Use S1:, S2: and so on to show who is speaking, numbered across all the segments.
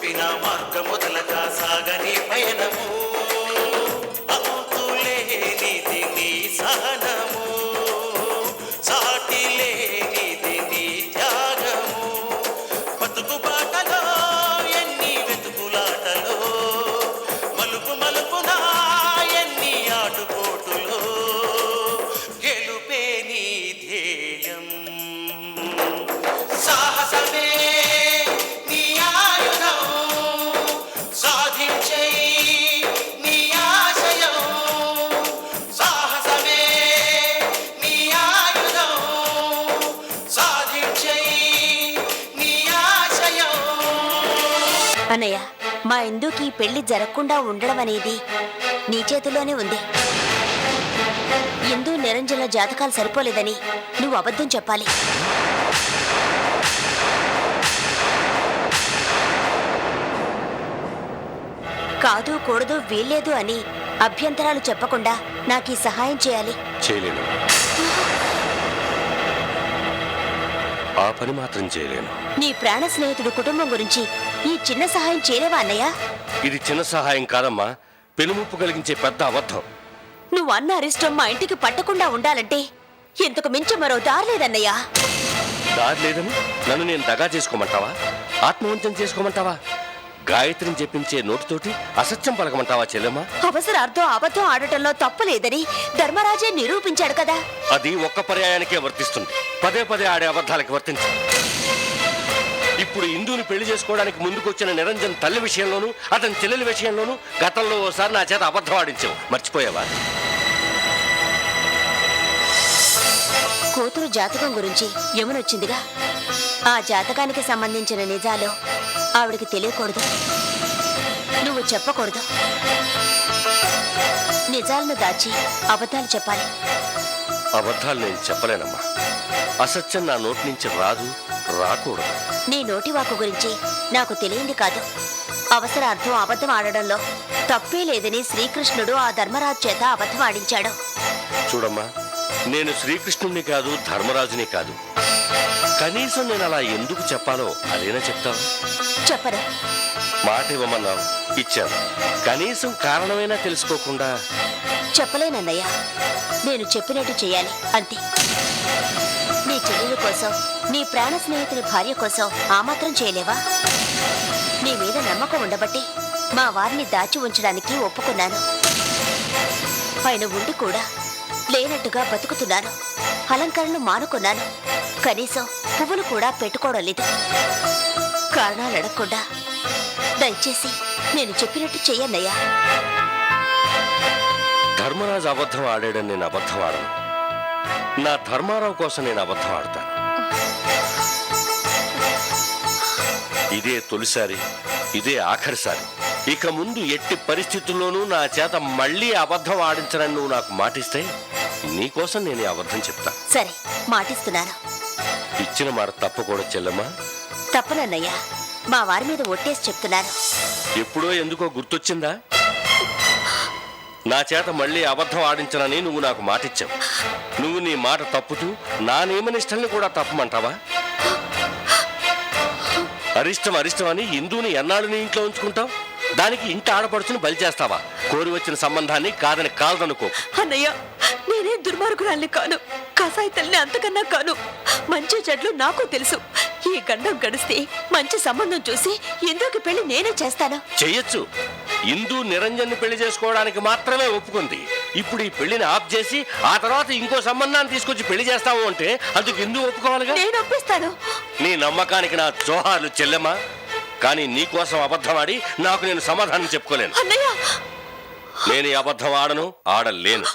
S1: చూపిన మార్గముదలగా సాగని పయనము అంతులేనిది నీ సహనము సాటి లేనిది నీ త్యాగము బతుకు బాటలో ఎన్ని వెతుకులాటలో మలుపు మలుపునా ఎన్ని ఆటుపోటులో గెలుపే నీ ధ్యేయం సాహసమే నీ ఆయుధం సాధించే నీ ఆశయం సాహసమే నీ ఆయుధం సాధించే నీ ఆశయం.
S2: అన్నయ్య, మా ఇందుకి పెళ్లి జరగకుండా ఉండడం అనేది నీ చేతిలోనే ఉంది. ఇందు నిరంజన జాతకాలు సరిపోలేదని నువ్వు అబద్ధం చెప్పాలి. కాదు కూడదు వీల్లేదు అని అభ్యంతరాలు చెప్పకుండా నాకు ఈ సహాయం చేయాలి.
S3: చేయలేను, ఆ పని మాత్రం చేయలేను.
S2: నీ ప్రాణ స్నేహితుడు కుటుంబం గురించి ఈ చిన్న సహాయం చేయలేవా అన్నయ్య?
S3: ఇది చిన్న సహాయం కాదమ్మా, పెనుముప్పు కలిగించే పెద్ద అబద్ధం.
S2: నువ్వు అన్న అరిష్టం మా ఇంటికి పట్టకుండా ఉండాలంటే ఇంతకు మించి మరో దారి లేదన్నయ్యా.
S3: దారి లేదని నన్ను నేను దగా చేసుకోమంటావా? ఆత్మవంచన చేసుకోమంటావా? గాయత్రిని చెప్పించే నోటితోటి అసత్యం పలకమంటావా చెల్లెమ్మా?
S2: అవసరార్థం అబద్ధం ఆడటంలో తప్పు లేదని ధర్మరాజే నిరూపించాడు కదా.
S3: అది ఒక్క పర్యాయానికే వర్తిస్తుంది, పదే పదే ఆడే అబద్ధాలకి వర్తించదు. ఇప్పుడు ఇందుని పెళ్లి చేసుకోవడానికి ముందుకొచ్చిన నిరంజన్ తల్లి విషయంలోనూ అతని చెల్లెలి విషయంలోనూ గతంలో ఓసారి నా చేత అబద్ధం ఆడించావు, మర్చిపోయావా?
S2: కూతురు జాతకం గురించి యమునొచ్చిందిగా, ఆ జాతకానికి సంబంధించిన నిజాలు ఆవిడికి తెలియకూడదు, నువ్వు చెప్పకూడదు. నిజాలను దాచి అబద్ధాలు చెప్పాలి.
S3: అబద్ధాలు నేను చెప్పలేనమ్మా, అసత్యం నా నోటి నుంచి రాదు, రాకూడదు.
S2: నీ నోటి వాక్కు గురించి నాకు తెలియంది కాదు. అవసరార్థం అబద్ధం ఆడడంలో తప్పే లేదని శ్రీకృష్ణుడు ఆ ధర్మరాజు చేత అబద్ధం ఆడించాడు.
S3: చూడమ్మా, నేను శ్రీకృష్ణుణ్ణి కాదు, ధర్మరాజుని కాదు. కనీసం నేను అలా ఎందుకు చెప్పాలో అదేనా చెప్తావు?
S2: చెప్పరు.
S3: మాట ఇవ్వమన్నావు, ఇచ్చాను. కనీసం కారణమైనా తెలుసుకోకుండా
S2: చెప్పలేనన్నయ్య. నేను చెప్పినట్టు చేయాలి అంతే. నీ చెల్లెల కోసం, నీ ప్రాణ స్నేహితుని భార్య కోసం ఆ మాత్రం చేయలేవా? నీ మీద నమ్మకం ఉండబట్టి మా వారిని దాచి ఉంచడానికి ఒప్పుకున్నాను. ఆయన ఉండి కూడా లేనట్టుగా బతుకుతున్నాను. అలంకరణలు మానుకున్నాను. కనీసం పువ్వులు కూడా పెట్టుకోవడం లేదు. కారణాలు అడగకుండా దయచేసి నేను చెప్పినట్టు చెయ్యన్నయ్యా.
S3: ధర్మరాజు అబద్ధం ఆడాడని నేను అబద్ధం ఆడను. నా ధర్మారావు కోసం నేను అబద్ధం ఆడతాను. ఇదే తొలిసారి, ఇదే ఆఖరిసారి. ఇక ముందు ఎట్టి పరిస్థితుల్లోనూ నా చేత మళ్ళీ అబద్ధం ఆడించనని నువ్వు నాకు మాటిస్తే నీకోసం నేను ఈ అబద్ధం చెప్తా.
S2: సరే, మాటిస్తున్నాను.
S3: ఇచ్చిన మాట తప్పకూడదు చెల్లెమ్మా.
S2: తప్పనన్నయ్యా, మా వారి మీద ఒట్టేసి చెప్తున్నాను.
S3: ఎప్పుడో ఎందుకో గుర్తొచ్చిందా? నా చేత మళ్ళీ అబద్ధం ఆడించనని నువ్వు నాకు మాటిచ్చావు. నువ్వు నీ మాట తప్పుతూ నా నియమనిష్టల్ని కూడా తప్పమంటావా? అరిష్టం అరిష్టం అని ఇందుని ఎన్నాళ్ళు నీ ఇంట్లో ఉంచుకుంటావు? దానికి ఇంటి ఆడపడుచుని బలి చేస్తావా? కోరి వచ్చిన సంబంధాన్ని కాదని కాదనుకో.
S2: అన్నయ్య, నేనే దుర్మార్గురాల్ని కాను, కసాయితల్ని అంతకన్నా కాను. మంచి చెడ్లు నాకు తెలుసు. ఈ గండం గడిస్తే మంచి సంబంధం చూసి ఇందుకి పెళ్లి నేనే చేస్తాను.
S3: చెయ్యొచ్చు. ఇందు నిరంజన్ని పెళ్లి చేసుకోవడానికి మాత్రమే ఒప్పుకుంది. ఇప్పుడు ఈ పెళ్లిని ఆఫ్ చేసి ఆ తర్వాత ఇంకో సంబంధాన్ని తీసుకొచ్చి పెళ్లి చేస్తావు అంటే అందుకు ఇందు ఒప్పుకోవాలిగా.
S2: నేను ఒప్పిస్తాను.
S3: నీ నమ్మకానికి నా జోహార్లు చెల్లెమ్మా. కానీ నీకోసం అబద్ధం ఆడి నాకు నేను సమాధానం చెప్పుకోలేను.
S2: అన్నయ్య,
S3: నేను ఈ అబద్ధం ఆడను, ఆడలేను.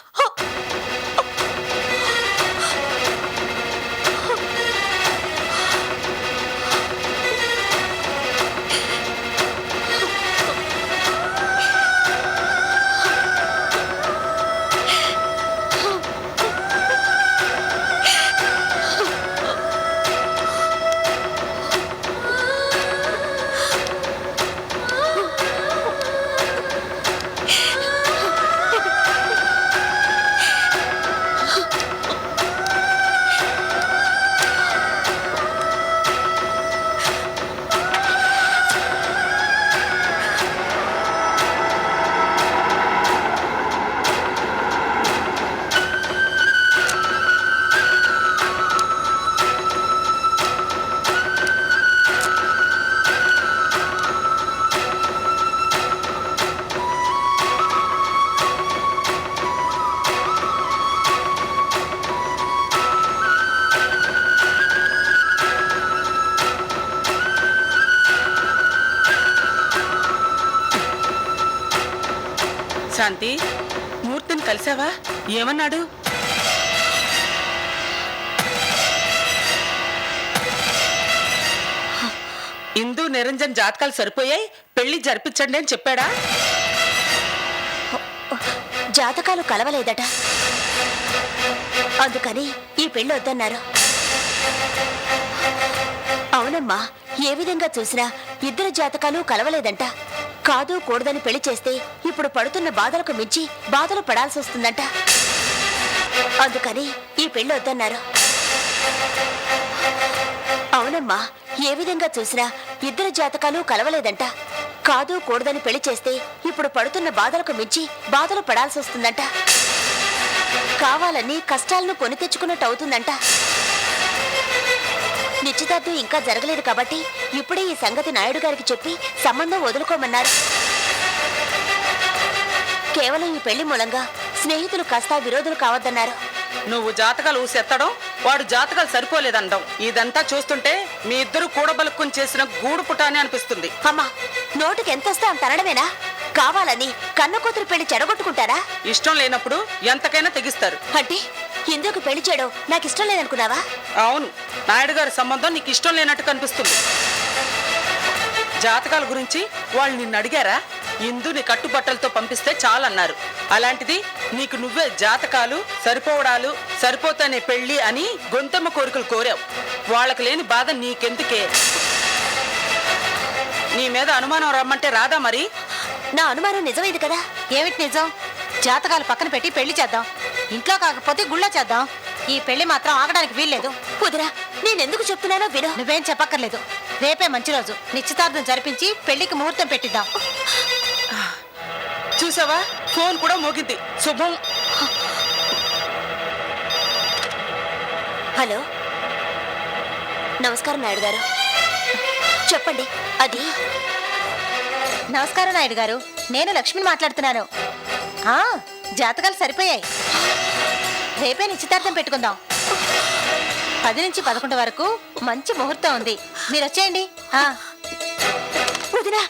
S4: శాంతి, మూర్తిని కలిసావా? ఏమన్నాడు? ఇందు నిరంజన్ జాతకాలు సరిపోయాయి, పెళ్లి జరిపించండి అని చెప్పాడా?
S2: జాతకాలు కలవలేదట, అందుకని ఈ పెళ్లి వద్దన్నారు. అవునమ్మా, ఏ విధంగా చూసినా ఇద్దరు జాతకాలు కలవలేదంట. కాదు కూడదని పెళ్లి చేస్తే ఇప్పుడు పడుతున్న బాధలకు మించి బాధలు పడాల్సి వస్తుందంట. అందుకని ఈ పెళ్లి వద్దన్నారు. అవునమ్మా, ఏ విధంగా చూసినా ఇద్దరు జాతకాలు కలవలేదంట. కాదు కూడదని పెళ్లి చేస్తే ఇప్పుడు పడుతున్న బాధలకు మించి బాధలు పడాల్సి వస్తుందంట. కావాలని కష్టాలను కొని తెచ్చుకున్నట్టు అవుతుందంట. నిశ్చితార్థం ఇంకా జరగలేదు కాబట్టి ఇప్పుడే ఈ సంగతి నాయుడు గారికి చెప్పి సంబంధం వదులుకోమన్నారు. కేవలం ఈ పెళ్లి మూలంగా స్నేహితులు కాస్త విరోధులు కావద్దన్నారు.
S4: నువ్వు జాతకాలు ఊసెత్తడం, వాడు జాతకాలు సరిపోలేదనడం, ఇదంతా చూస్తుంటే మీ ఇద్దరు కూడబలుక్కుని చేసిన గూడు పుటాని అనిపిస్తుంది.
S2: అమ్మా, నోటికి ఎంతొస్తే అంత అనడమేనా? కావాలని కన్న కూతురు పెళ్లి చెడగొట్టుకుంటారా?
S4: ఇష్టం లేనప్పుడు ఎంతకైనా తెగిస్తారు.
S2: అంటే ఎందుకు పెళ్లి చేయడం నాకు ఇష్టం లేదనుకున్నావా?
S4: అవును, నాయుడు గారి సంబంధం నీకు ఇష్టం లేనట్టు కనిపిస్తుంది. జాతకాల గురించి వాళ్ళు నిన్ను అడిగారా? ఇందుని కట్టుబట్టలతో పంపిస్తే చాలన్నారు. అలాంటిది నీకు నువ్వే జాతకాలు సరిపోవడాలు సరిపోతానే పెళ్లి అని గొంతెమ్మ కోరికలు కోరావు. వాళ్ళకి లేని బాధ నీకెందుకే? నీ మీద అనుమానం రమ్మంటే రాదా మరి?
S2: నా అనుమానం నిజమైంది కదా.
S5: ఏమిటి నిజం? జాతకాలు పక్కన పెట్టి పెళ్లి చేద్దాం. ఇంట్లో కాకపోతే గుళ్ళో చేద్దాం. ఈ పెళ్లి మాత్రం ఆగడానికి వీల్లేదు.
S2: కుదిరా, నేనెందుకు చెప్తున్నానో విను.
S5: నువ్వేం చెప్పక్కర్లేదు. రేపే మంచి రోజు, నిశ్చితార్థం జరిపించి పెళ్లికి ముహూర్తం పెట్టిద్దాం.
S4: చూసావా, ఫోన్ కూడా మోగింది. శుభం.
S2: హలో, నమస్కారం నాయుడు గారు. చెప్పండి. అది
S5: నమస్కారం నాయుడు గారు, నేను లక్ష్మిని మాట్లాడుతున్నాను. జాతకాలు సరిపోయాయి. రేపే నిశ్చితార్థం పెట్టుకుందాం. 10 నుంచి 11 వరకు మంచి ముహూర్తం ఉంది. మీరు వచ్చేయండి.
S2: వదినా,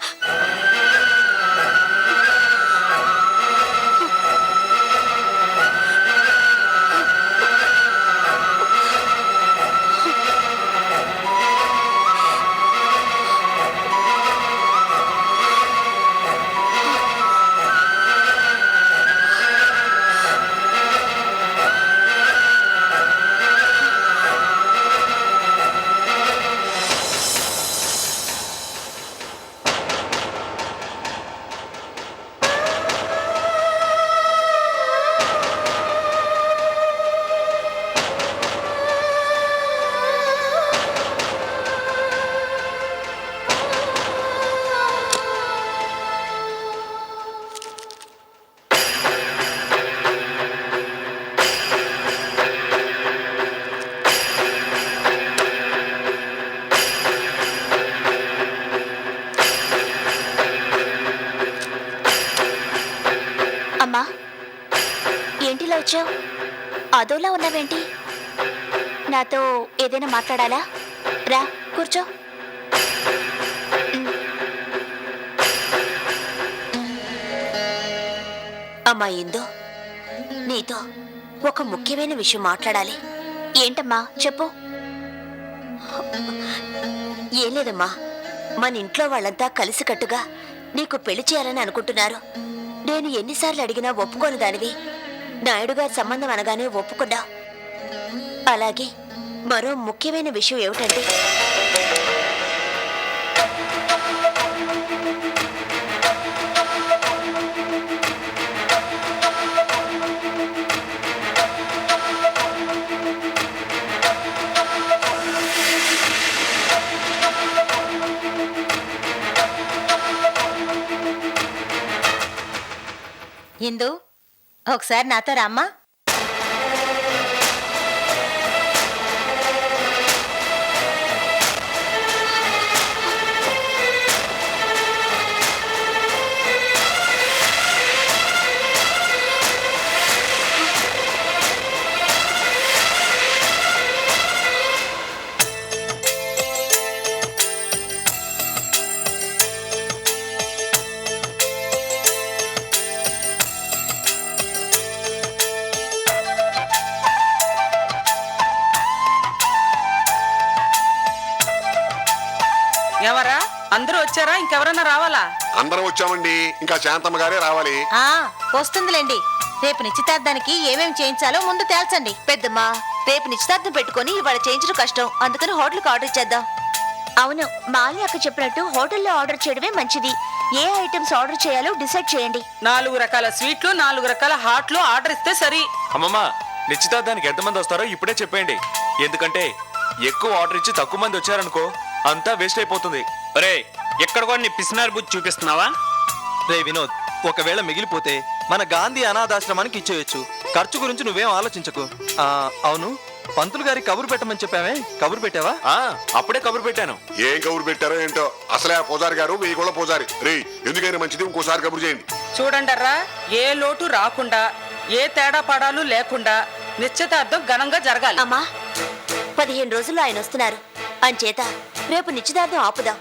S2: అమ్మా, ఏంటిలా వచ్చావు? అదోలా ఉన్నావేంటి? నాతో ఏదైనా మాట్లాడాలా? రా, కూర్చో. అమ్మా ఇందు, నీతో ఒక ముఖ్యమైన విషయం మాట్లాడాలి. ఏంటమ్మా, చెప్పు. ఏం లేదమ్మా, మన ఇంట్లో వాళ్ళంతా కలిసికట్టుగా నీకు పెళ్లి చేయాలని అనుకుంటున్నారు. నేను ఎన్నిసార్లు అడిగినా ఒప్పుకోను దానివి. నాయుడు గారి సంబంధం అనగానే ఒప్పుకున్నా. అలాగే మరో ముఖ్యమైన విషయం ఏమిటంటే,
S5: ఇందు, ఒకసారి నాతో రామ్మా.
S4: అందరూ వచ్చారా ఇంకెవరన్నా రావాలా?
S6: అందరం వచ్చామండి, ఇంకా శాంతమ్మ గారే రావాలి.
S5: ఆ వస్తుందిలేండి. రేపు నిశ్చితార్థానికి ఏమేం చేయించాలో ముందు తేల్చండి.
S2: పెద్దమ్మా, రేపు నిశ్చితార్థం పెట్టుకొని ఇవాళ చేయించడం కష్టం. అందుకని హోటల్కి ఆర్డర్ ఇచ్చేద్దాం. అవును, మాలి అక్క చెప్పినట్టు హోటల్లో ఆర్డర్ చేయడమే మంచిది. ఏ ఐటమ్స్ ఆర్డర్ చేయాలో డిసైడ్ చేయండి.
S4: 4 రకాల స్వీట్లు 4 రకాల హాట్లు ఆర్డర్ ఇస్తే సరి.
S7: అమ్మమ్మ, నిశ్చితార్థానికి ఎంతమంది వస్తారో ఇప్పుడే చెప్పేయండి. ఎందుకంటే ఎక్కువ ఆర్డర్ ఇచ్చి తక్కువ మంది వచ్చారనుకో అంతా వేస్ట్ అయిపోతుంది.
S8: రే, ఎక్కడ కూడా నీ పిసినారి బుద్ధి చూపిస్తున్నావా?
S9: రే వినోద్, ఒకవేళ మిగిలిపోతే మన గాంధీ అనాథాశ్రమానికి ఇచ్చేయచ్చు. ఖర్చు గురించి నువ్వేం ఆలోచించకు. అవును, పంతులు గారికి కబురు పెట్టమని చెప్పావే, కబురు పెట్టావా?
S7: అప్పుడే కబురు పెట్టాను.
S6: ఏం కబురు పెట్టారో ఏంటో. అసలే ఆ పూజారి గారు వెయ్యి కూడా పూజారి. రే, ఎందుకైనా మంచిది ఇంకోసారి కబురు చేయండి.
S4: చూడండర్రా, ఏ లోటు రాకుండా ఏ తేడా పడాలు లేకుండా నిశ్చితార్థం ఘనంగా జరగాలి.
S2: అమ్మా, 15 రోజుల్లో ఆయన వస్తున్నారు. అంచేత రేపు నిశ్చితార్థం ఆపుదాం.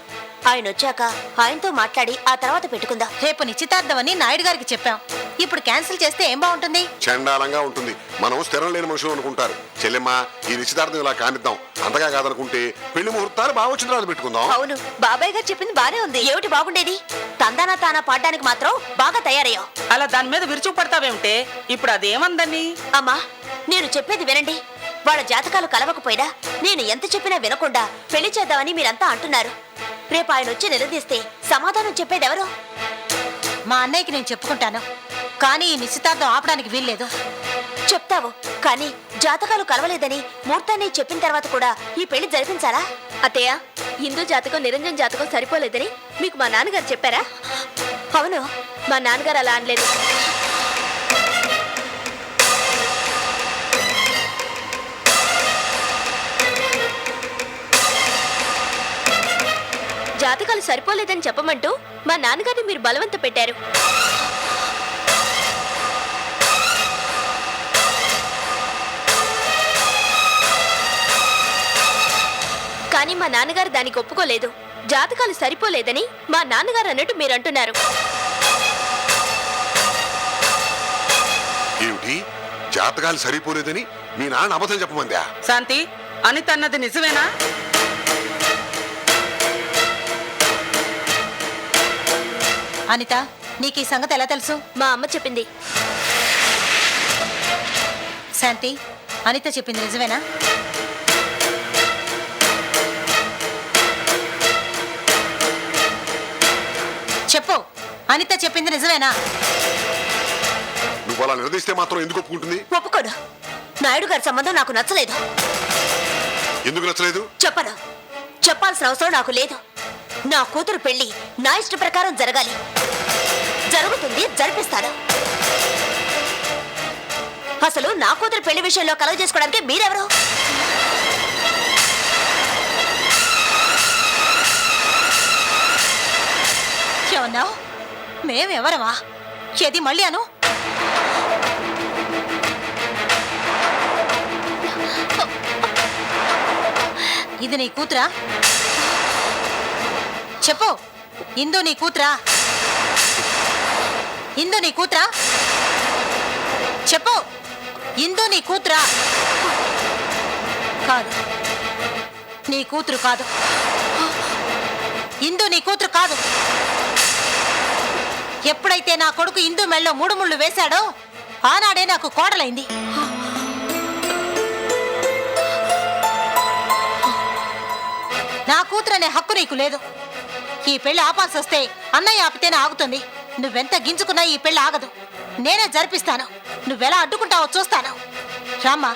S2: ఆయన వచ్చాక ఆయనతో మాట్లాడి ఆ తర్వాత పెట్టుకుందాం.
S5: రేపు నిశ్చితార్థం అని నాయుడు గారికి చెప్పాం. ఇప్పుడు క్యాన్సిల్ చేస్తే ఏం బాగుంటుంది?
S6: చండాలంగా ఉంటుంది. మనం స్థిరం లేని మనుషులు అనుకుంటారు. చెల్లెమ్మ, ఈ నిశ్చితార్థం ఇలా కానిద్దాం. అంతగా కాదనుకుంటే పెళ్లి ముహూర్తాలు బాగా వచ్చిన తర్వాత పెట్టుకుందాం.
S2: అవును, బాబాయ్ గారు చెప్పింది బానే ఉంది. ఏమిటి బాగుండేది? తందానా తానా పాడడానికి మాత్రం బాగా తయారయ్యావు.
S4: అలా దాని మీద విరుచుకుపడతావేమిటే? ఇప్పుడు అదేమందని?
S2: అమ్మా, నేను చెప్పేది వినండి. వాళ్ళ జాతకాలు కలవకపోయినా నేను ఎంత చెప్పినా వినకుండా పెళ్లి చేద్దామని మీరంతా అంటున్నారు. రేపు ఆయన వచ్చి నిలదీస్తే సమాధానం చెప్పేదెవరు?
S5: మా అన్నయ్యకి నేను చెప్పుకుంటాను, కానీ ఈ నిశ్చితార్థం ఆపడానికి వీల్లేదు.
S2: చెప్తావు, కానీ జాతకాలు కలవలేదని ముహూర్తాన్ని చెప్పిన తర్వాత కూడా ఈ పెళ్లి జరిపించాలా? అత్తయ్య, హిందూ జాతకం నిరంజన్ జాతకం సరిపోలేదని మీకు మా నాన్నగారు చెప్పారా? అవును, మా నాన్నగారు అలా అనలేదు. జాతకాలు సరిపోలేదని చెప్పమంటూ మా నాన్నగారిని మీరు బలవంత పెట్టారు. కానీ మా నాన్నగారు దానికి ఒప్పుకోలేదు. జాతకాలు సరిపోలేదని మా నాన్నగారు అన్నట్టు మీరు అంటున్నారు.
S6: ఏమిటి, జాతకాలు సరిపోలేదని మీ నాన్న అబద్ధం చెప్పమందా?
S4: శాంతి, అనిత అన్నది నిజమేనా?
S5: అనిత, నీకు ఈ సంగతి ఎలా తెలుసు?
S2: మా అమ్మ చెప్పింది.
S5: శాంతి, అనిత చెప్పింది నిజమేనా? చెప్పు, అనిత చెప్పింది నిజమేనా?
S6: నువ్వు అలా నిలదీస్తే మాత్రం ఎందుకు ఒప్పుకుంటుంది?
S2: ఒప్పుకోను. నాయుడు గారి సంబంధం నాకు నచ్చలేదు.
S6: ఎందుకు నచ్చలేదు?
S2: చెప్పను. చెప్పాల్సిన అవసరం నాకు లేదు. నా కూతురు పెళ్లి నా ఇష్ట ప్రకారం జరగాలి. జరుగుతుంది, జరిపిస్తాను. అసలు నా కూతురు పెళ్లి విషయంలో కలగ చేసుకోవడానికి మీరెవరు?
S5: ఏమన్నావు? మేమెవరమా? ఏది మళ్ళీ అను. ఇది నీ కూతురా? చెప్పు, ఇందు నీ కూతురా? ఇందు నీ కూతురా? చెప్పు, ఇందు నీ కూతురా? కాదు, నీ కూతురు కాదు. ఇందు నీ కూతురు కాదు. ఎప్పుడైతే నా కొడుకు ఇందు మెళ్ళలో 3 ముళ్ళు వేశాడో ఆనాడే నాకు కోడలైంది. నా కూతురనే హక్కు నీకు లేదు. ఈ పెళ్లి ఆపాల్సి వస్తే అన్నయ్య ఆపితేనే ఆగుతుంది. నువ్వెంత గింజుకున్నా ఈ పెళ్లి ఆగదు. నేనే జరిపిస్తాను. నువ్వెలా అడ్డుకుంటావో చూస్తాను. రామ్మా.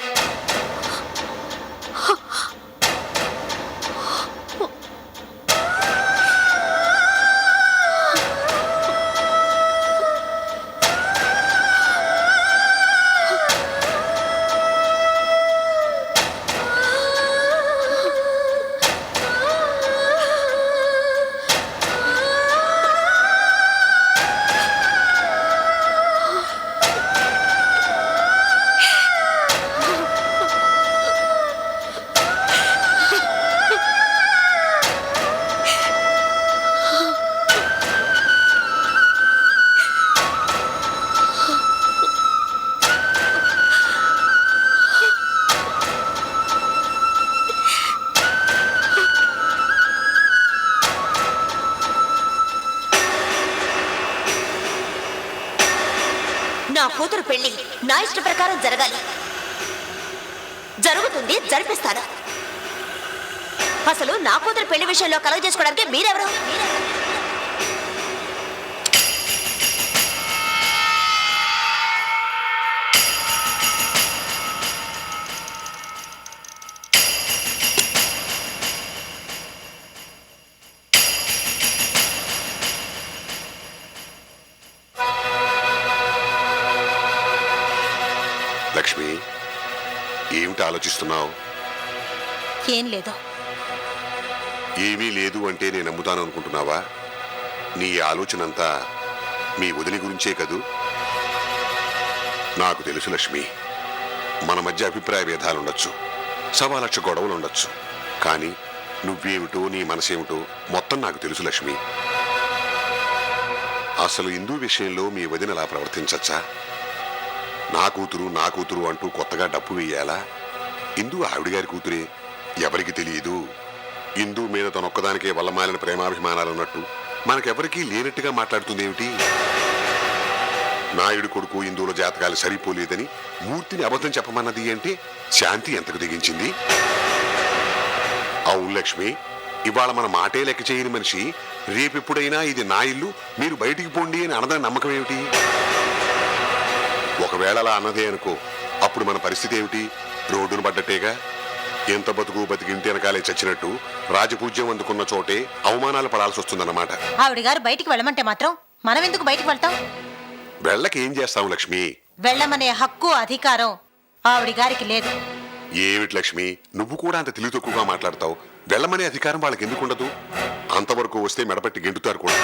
S2: నా కూతురు పెళ్లి నా ఇష్ట ప్రకారం జరగాలి. జరుగుతుంది, జరిపిస్తాను. అసలు నా కూతురు పెళ్లి విషయంలో కలగ చేసుకోవడానికి మీరెవరు?
S6: లక్ష్మి, ఏమిటి ఆలోచిస్తున్నావు?
S5: ఏం లేదు.
S6: ఏమీ లేదు అంటే నేను నమ్ముతాను అనుకుంటున్నావా? నీ ఆలోచన అంతా మీ వదిలి గురించే కదూ? నాకు తెలుసు లక్ష్మి, మన మధ్య అభిప్రాయ భేదాలుండొచ్చు, 1,00,000 గొడవలు ఉండొచ్చు, కానీ నువ్వేమిటో నీ మనసేమిటో మొత్తం నాకు తెలుసు లక్ష్మి. అసలు ఇందు విషయంలో మీ వదిన అలా ప్రవర్తించచ్చా? నా కూతురు అంటూ కొత్తగా డప్పు వేయాలా? ఇందు ఆవిడగారి కూతురే, ఎవరికి తెలియదు. ఇందు మీద తనొక్కదానికే వల్లమాలిన ప్రేమాభిమానాలున్నట్టు మనకెవరికీ లేనట్టుగా మాట్లాడుతుందేమిటి? నాయుడు కొడుకు ఇందులో జాతకాలు సరిపోలేదని మూర్తిని అబద్ధం చెప్పమన్నది అంటే శాంతి ఎంతకు దిగించింది? అవును లక్ష్మి, ఇవాళ మన మాటే లెక్క చేయని మనిషి రేపెప్పుడైనా ఇది నా ఇల్లు, మీరు బయటికి పోండి అని అనదని నమ్మకం ఏమిటి? ఒకవేళ అలా అన్నదే అనుకో, అప్పుడు మన పరిస్థితి ఏమిటి? రోడ్డును పడ్డట్టేగా. ఎంత బతుకు బతికి ఇంటి వెనకాలే చచ్చినట్టు రాజపూజ్యం అందుకున్న చోటే అవమానాలు పడాల్సి వస్తుందన్నమాట.
S5: ఆవిడ గారు బయటికి వెళ్ళమంటే మాత్రం మనం ఎందుకు బయటికి వెళ్తాం?
S6: వెళ్ళకి ఏం చేస్తాం లక్ష్మి?
S5: వెళ్ళమనే హక్కు, అధికారం ఆవిడ గారికి లేదు.
S6: ఏమిటి లక్ష్మి, నువ్వు కూడా అంత తెలివి తక్కువగా మాట్లాడతావు? వెళ్ళమనే అధికారం వాళ్ళకి ఎందుకు ఉండదు? అంతవరకు వస్తే మెడపట్టి గెంటుతారు కూడా.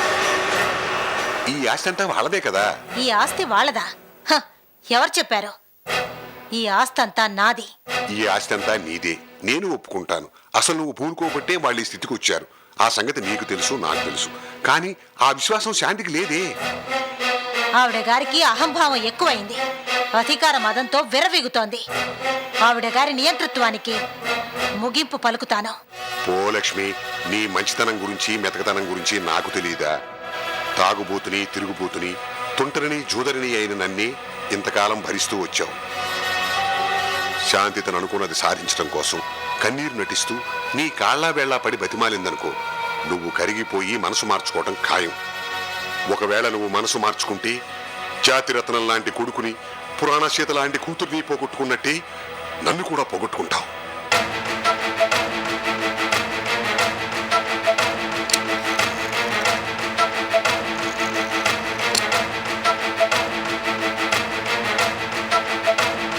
S6: ఈ ఆస్తి అంతా వాళ్ళదే కదా.
S5: ఈ ఆస్తి వాళ్ళదా? హ, ఎవరు చెప్పారు? ఈ ఆస్తి అంతా నాది.
S6: ఈ ఆస్తి అంతా నీదే, నేను ఒప్పుకుంటాను. అసలు నువ్వు పూనుకోబట్టే వాళ్ళు ఈ స్థితికి వచ్చారు. ఆ సంగతి నీకు తెలుసు, నాకు తెలుసు. కానీ ఆ విశ్వాసం శాంతికి లేదే.
S5: ఆవిడ గారికి అహంభావం ఎక్కువైంది, అధికార మదంతో విర్రవీగుతోంది. ఆవిడ గారి నియంతృత్వానికి ముగింపు పలుకుతాను.
S6: పో లక్ష్మి, నీ మంచితనం గురించి మెతకతనం గురించి నాకు తెలియదా? తాగుబోతుని, తిరుగుబోతుని, తుంటరిని, జూదరిని అయిన నన్నే ఇంతకాలం భరిస్తూ వచ్చావు. శాంతి తను అనుకున్నది సాధించడం కోసం కన్నీరు నటిస్తూ నీ కాళ్ళా వేళ్లా పడి బతిమాలిందనుకో, నువ్వు కరిగిపోయి మనసు మార్చుకోవటం ఖాయం. ఒకవేళ నువ్వు మనసు మార్చుకుంటే జాతిరత్నం లాంటి కొడుకుని, పురాణ సీత లాంటి కూతుర్ని పోగొట్టుకున్నట్టే నన్ను కూడా పోగొట్టుకుంటావు.